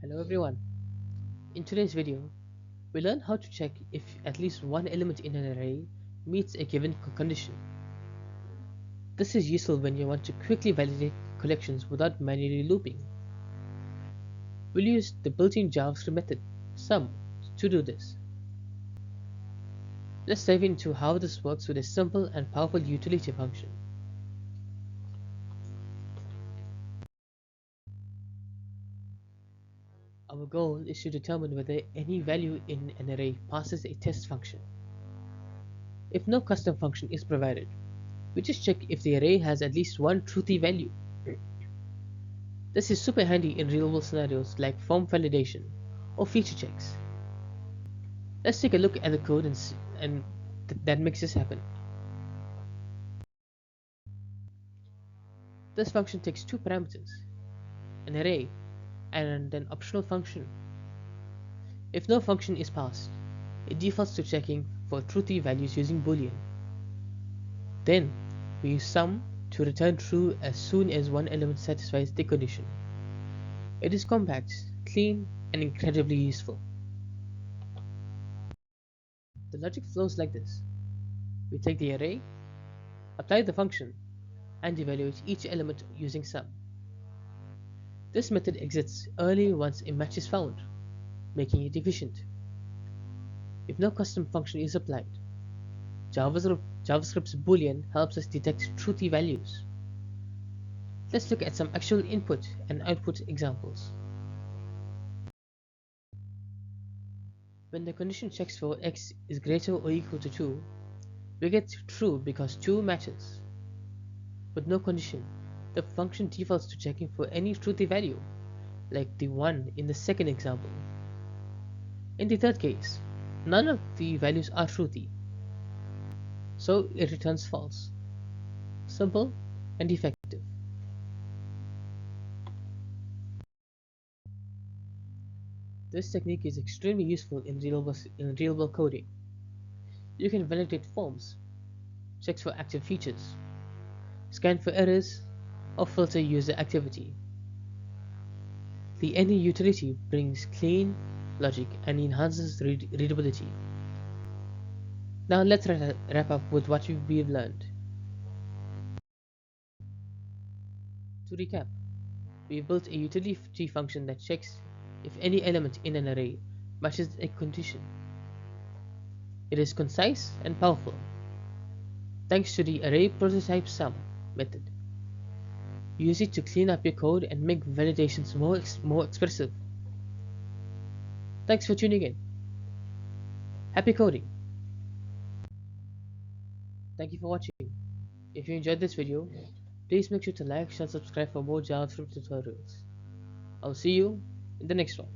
Hello everyone. In today's video, we learn how to check if at least one element in an array meets a given condition. This is useful when you want to quickly validate collections without manually looping. We'll use the built-in JavaScript method, sum, to do this. Let's dive into how this works with a simple and powerful utility function. Our goal is to determine whether any value in an array passes a test function. If no custom function is provided, we just check if the array has at least one truthy value. This is super handy in real-world scenarios like form validation or feature checks. Let's take a look at the code that makes this happen. This function takes two parameters, an array and an optional function. If no function is passed, it defaults to checking for truthy values using boolean. Then we use sum to return true as soon as one element satisfies the condition. It is compact, clean, and incredibly useful. The logic flows like this. We take the array, apply the function, and evaluate each element using sum. This method exits early once a match is found, making it efficient. If no custom function is applied, JavaScript's boolean helps us detect truthy values. Let's look at some actual input and output examples. When the condition checks for x is greater or equal to 2, we get true because 2 matches. With no condition, the function defaults to checking for any truthy value, like the one in the second example. In the third case, none of the values are truthy, so it returns false. Simple and effective. This technique is extremely useful in real-world coding. You can validate forms, check for active features, scan for errors, or filter user activity. The any utility brings clean logic and enhances readability. Now let's wrap up with what we've learned. To recap, we built a utility function that checks if any element in an array matches a condition. It is concise and powerful, thanks to the Array.prototype.some method. Use it to clean up your code and make validations more expressive. Thanks for tuning in. Happy coding! Thank you for watching. If you enjoyed this video, please make sure to like, share, and subscribe for more JavaScript tutorials. I'll see you in the next one.